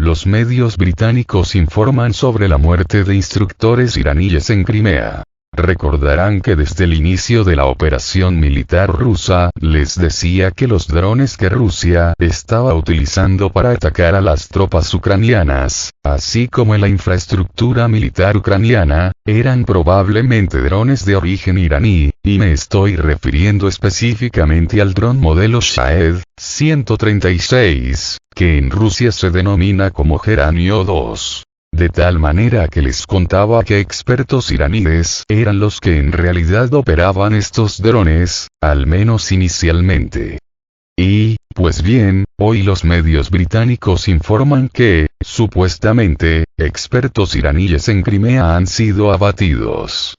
Los medios británicos informan sobre la muerte de instructores iraníes en Crimea. Recordarán que desde el inicio de la operación militar rusa, les decía que los drones que Rusia estaba utilizando para atacar a las tropas ucranianas, así como la infraestructura militar ucraniana, eran probablemente drones de origen iraní, y me estoy refiriendo específicamente al dron modelo Shahed 136, que en Rusia se denomina como Geranio 2. De tal manera que les contaba que expertos iraníes eran los que en realidad operaban estos drones, al menos inicialmente. Y, pues bien, hoy los medios británicos informan que, supuestamente, expertos iraníes en Crimea han sido abatidos.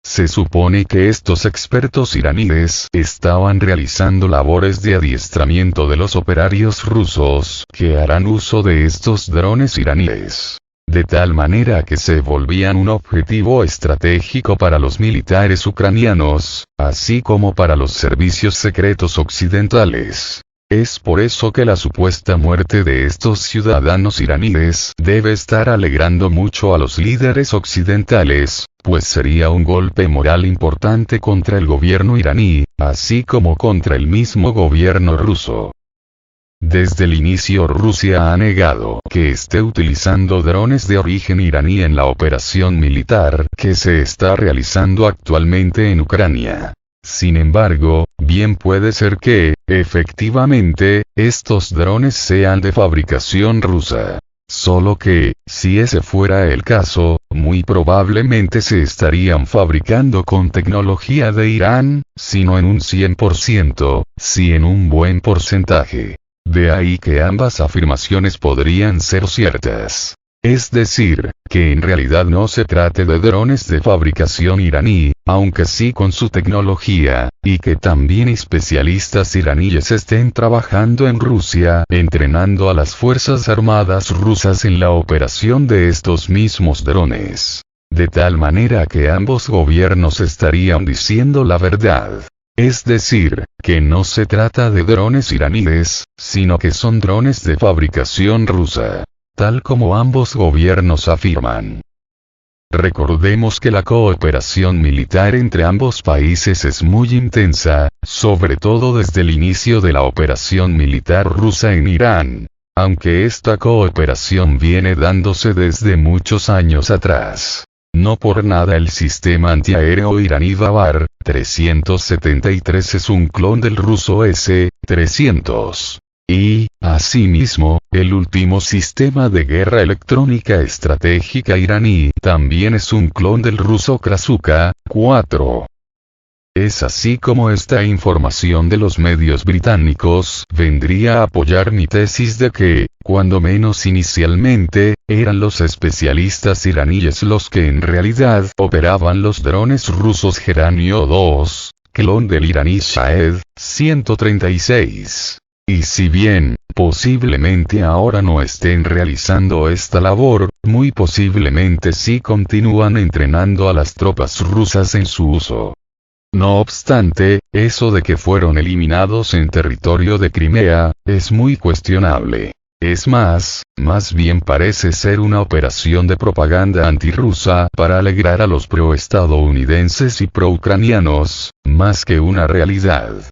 Se supone que estos expertos iraníes estaban realizando labores de adiestramiento de los operarios rusos que harán uso de estos drones iraníes. De tal manera que se volvían un objetivo estratégico para los militares ucranianos, así como para los servicios secretos occidentales. Es por eso que la supuesta muerte de estos ciudadanos iraníes debe estar alegrando mucho a los líderes occidentales, pues sería un golpe moral importante contra el gobierno iraní, así como contra el mismo gobierno ruso. Desde el inicio Rusia ha negado que esté utilizando drones de origen iraní en la operación militar que se está realizando actualmente en Ucrania. Sin embargo, bien puede ser que, efectivamente, estos drones sean de fabricación rusa. Solo que, si ese fuera el caso, muy probablemente se estarían fabricando con tecnología de Irán, si no en un 100%, si en un buen porcentaje. De ahí que ambas afirmaciones podrían ser ciertas. Es decir, que en realidad no se trate de drones de fabricación iraní, aunque sí con su tecnología, y que también especialistas iraníes estén trabajando en Rusia, entrenando a las fuerzas armadas rusas en la operación de estos mismos drones. De tal manera que ambos gobiernos estarían diciendo la verdad. Es decir, que no se trata de drones iraníes, sino que son drones de fabricación rusa. Tal como ambos gobiernos afirman. Recordemos que la cooperación militar entre ambos países es muy intensa, sobre todo desde el inicio de la operación militar rusa en Irán. Aunque esta cooperación viene dándose desde muchos años atrás. No por nada el sistema antiaéreo iraní Babar 373 es un clon del ruso S-300. Y, asimismo, el último sistema de guerra electrónica estratégica iraní también es un clon del ruso Krasuka 4. Es así como esta información de los medios británicos vendría a apoyar mi tesis de que, cuando menos inicialmente, eran los especialistas iraníes los que en realidad operaban los drones rusos Geranio 2, clon del iraní Shahed 136. Y si bien, posiblemente ahora no estén realizando esta labor, muy posiblemente sí continúan entrenando a las tropas rusas en su uso. No obstante, eso de que fueron eliminados en territorio de Crimea, es muy cuestionable. Es más bien parece ser una operación de propaganda antirrusa para alegrar a los proestadounidenses y proucranianos, más que una realidad.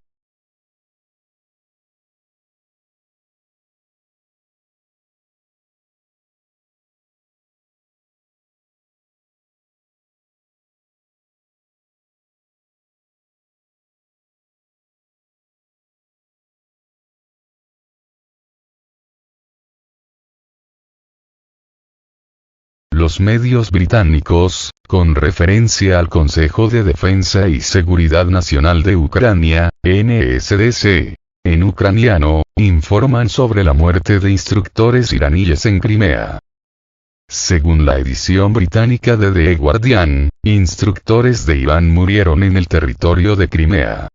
Los medios británicos, con referencia al Consejo de Defensa y Seguridad Nacional de Ucrania, NSDC, en ucraniano, informan sobre la muerte de instructores iraníes en Crimea. Según la edición británica de The Guardian, instructores de Irán murieron en el territorio de Crimea.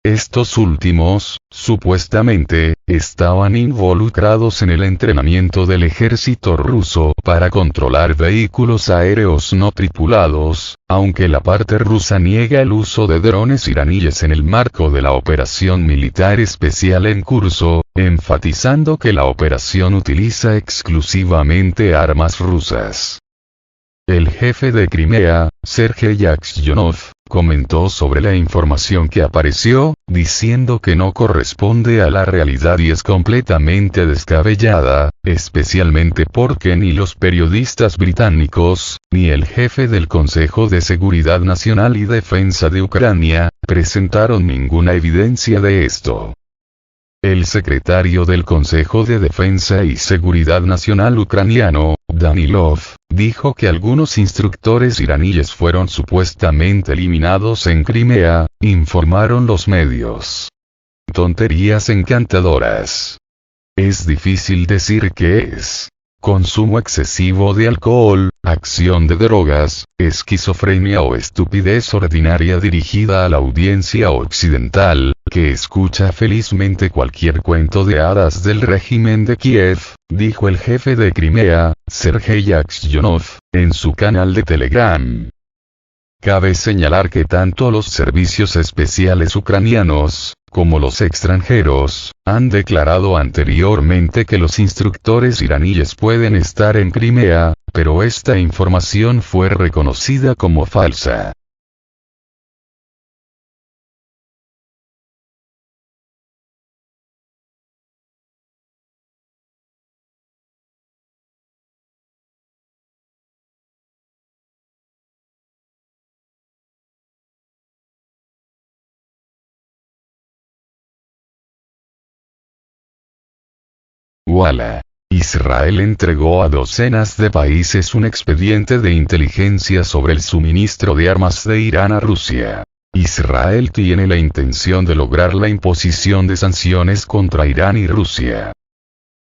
Estos últimos, supuestamente, estaban involucrados en el entrenamiento del ejército ruso para controlar vehículos aéreos no tripulados, aunque la parte rusa niega el uso de drones iraníes en el marco de la operación militar especial en curso, enfatizando que la operación utiliza exclusivamente armas rusas. El jefe de Crimea, Sergei Aksyonov, comentó sobre la información que apareció, diciendo que no corresponde a la realidad y es completamente descabellada, especialmente porque ni los periodistas británicos, ni el jefe del Consejo de Seguridad Nacional y Defensa de Ucrania, presentaron ninguna evidencia de esto. El secretario del Consejo de Defensa y Seguridad Nacional ucraniano, Danilov, dijo que algunos instructores iraníes fueron supuestamente eliminados en Crimea, informaron los medios. Tonterías encantadoras. Es difícil decir qué es. Consumo excesivo de alcohol, acción de drogas, esquizofrenia o estupidez ordinaria dirigida a la audiencia occidental, que escucha felizmente cualquier cuento de hadas del régimen de Kiev, dijo el jefe de Crimea, Sergei Aksyonov, en su canal de Telegram. Cabe señalar que tanto los servicios especiales ucranianos, como los extranjeros, han declarado anteriormente que los instructores iraníes pueden estar en Crimea, pero esta información fue reconocida como falsa. Walla. Israel entregó a docenas de países un expediente de inteligencia sobre el suministro de armas de Irán a Rusia. Israel tiene la intención de lograr la imposición de sanciones contra Irán y Rusia.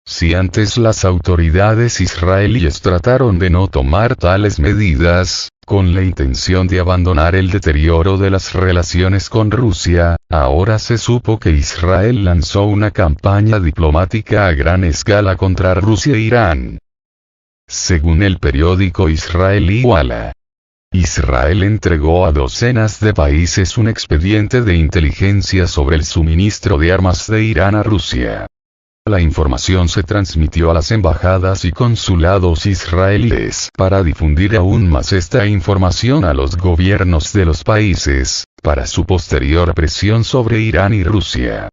Si antes las autoridades israelíes trataron de no tomar tales medidas, con la intención de abandonar el deterioro de las relaciones con Rusia, ahora se supo que Israel lanzó una campaña diplomática a gran escala contra Rusia e Irán. Según el periódico israelí Walla, Israel entregó a docenas de países un expediente de inteligencia sobre el suministro de armas de Irán a Rusia. La información se transmitió a las embajadas y consulados israelíes para difundir aún más esta información a los gobiernos de los países, para su posterior presión sobre Irán y Rusia.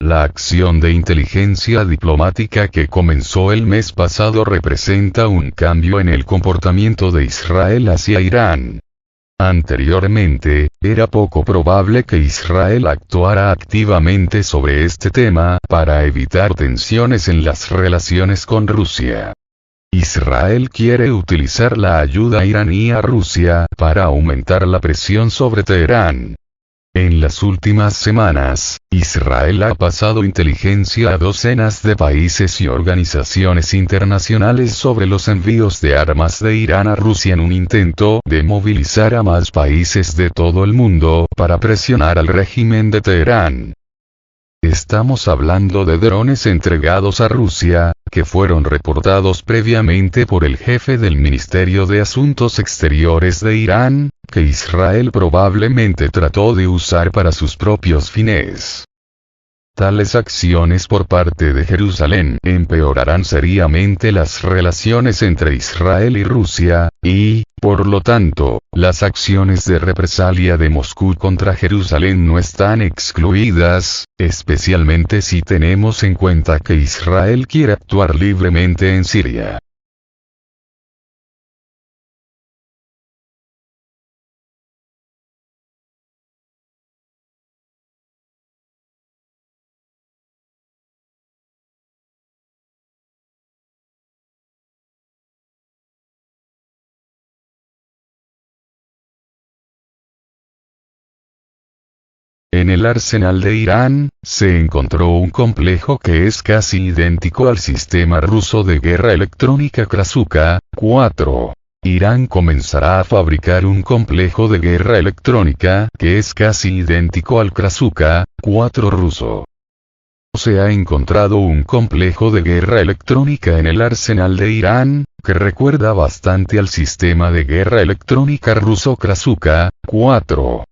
La acción de inteligencia diplomática que comenzó el mes pasado representa un cambio en el comportamiento de Israel hacia Irán. Anteriormente, era poco probable que Israel actuara activamente sobre este tema para evitar tensiones en las relaciones con Rusia. Israel quiere utilizar la ayuda iraní a Rusia para aumentar la presión sobre Teherán. En las últimas semanas, Israel ha pasado inteligencia a docenas de países y organizaciones internacionales sobre los envíos de armas de Irán a Rusia en un intento de movilizar a más países de todo el mundo para presionar al régimen de Teherán. Estamos hablando de drones entregados a Rusia, que fueron reportados previamente por el jefe del Ministerio de Asuntos Exteriores de Irán, que Israel probablemente trató de usar para sus propios fines. Tales acciones por parte de Jerusalén empeorarán seriamente las relaciones entre Israel y Rusia, y, por lo tanto, las acciones de represalia de Moscú contra Jerusalén no están excluidas, especialmente si tenemos en cuenta que Israel quiere actuar libremente en Siria. En el arsenal de Irán, se encontró un complejo que es casi idéntico al sistema ruso de guerra electrónica Krasuka, 4. Irán comenzará a fabricar un complejo de guerra electrónica que es casi idéntico al Krasuka 4 ruso. Se ha encontrado un complejo de guerra electrónica en el arsenal de Irán, que recuerda bastante al sistema de guerra electrónica ruso Krasuka 4.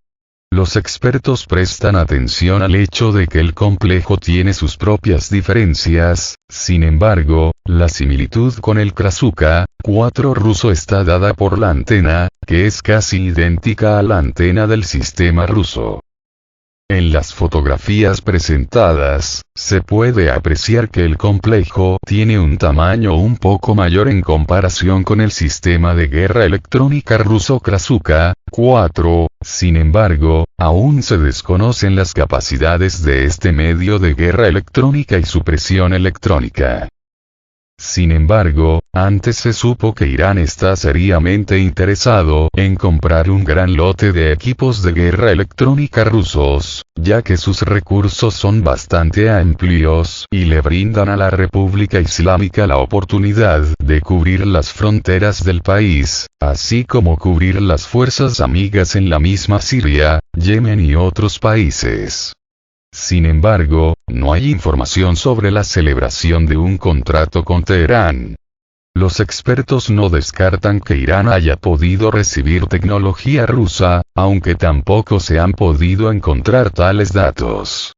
Los expertos prestan atención al hecho de que el complejo tiene sus propias diferencias, sin embargo, la similitud con el Krasuka 4 ruso está dada por la antena, que es casi idéntica a la antena del sistema ruso. En las fotografías presentadas, se puede apreciar que el complejo tiene un tamaño un poco mayor en comparación con el sistema de guerra electrónica ruso Krasuka 4, sin embargo, aún se desconocen las capacidades de este medio de guerra electrónica y su presión electrónica. Sin embargo, antes se supo que Irán está seriamente interesado en comprar un gran lote de equipos de guerra electrónica rusos, ya que sus recursos son bastante amplios y le brindan a la República Islámica la oportunidad de cubrir las fronteras del país, así como cubrir las fuerzas amigas en la misma Siria, Yemen y otros países. Sin embargo, no hay información sobre la celebración de un contrato con Teherán. Los expertos no descartan que Irán haya podido recibir tecnología rusa, aunque tampoco se han podido encontrar tales datos.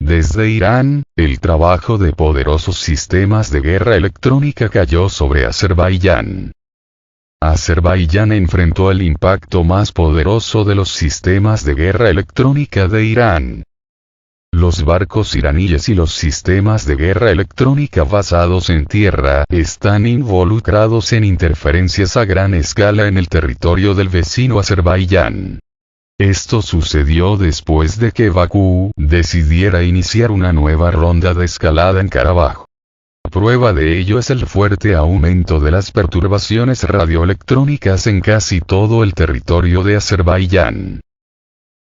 Desde Irán, el trabajo de poderosos sistemas de guerra electrónica cayó sobre Azerbaiyán. Azerbaiyán enfrentó el impacto más poderoso de los sistemas de guerra electrónica de Irán. Los barcos iraníes y los sistemas de guerra electrónica basados en tierra están involucrados en interferencias a gran escala en el territorio del vecino Azerbaiyán. Esto sucedió después de que Bakú decidiera iniciar una nueva ronda de escalada en Karabaj. Prueba de ello es el fuerte aumento de las perturbaciones radioelectrónicas en casi todo el territorio de Azerbaiyán.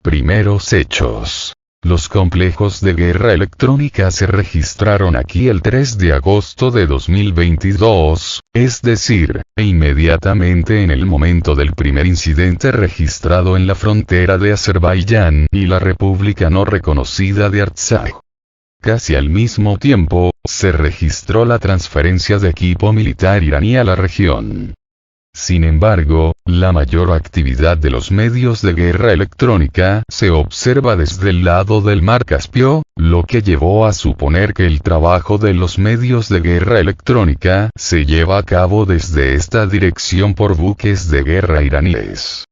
Primeros hechos. Los complejos de guerra electrónica se registraron aquí el 3 de agosto de 2022, es decir, inmediatamente en el momento del primer incidente registrado en la frontera de Azerbaiyán y la República no reconocida de Artsaj. Casi al mismo tiempo, se registró la transferencia de equipo militar iraní a la región. Sin embargo, la mayor actividad de los medios de guerra electrónica se observa desde el lado del mar Caspio, lo que llevó a suponer que el trabajo de los medios de guerra electrónica se lleva a cabo desde esta dirección por buques de guerra iraníes.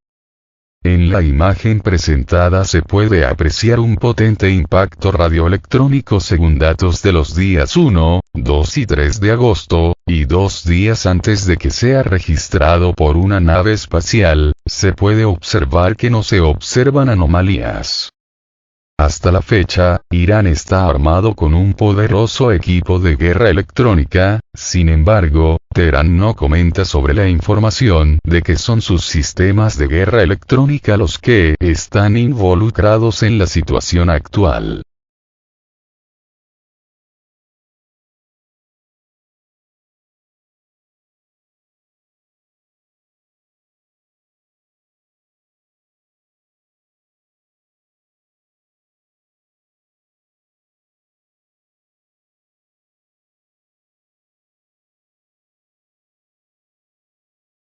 En la imagen presentada se puede apreciar un potente impacto radioelectrónico según datos de los días 1, 2 y 3 de agosto, y 2 días antes de que sea registrado por una nave espacial, se puede observar que no se observan anomalías. Hasta la fecha, Irán está armado con un poderoso equipo de guerra electrónica, sin embargo, Teherán no comenta sobre la información de que son sus sistemas de guerra electrónica los que están involucrados en la situación actual.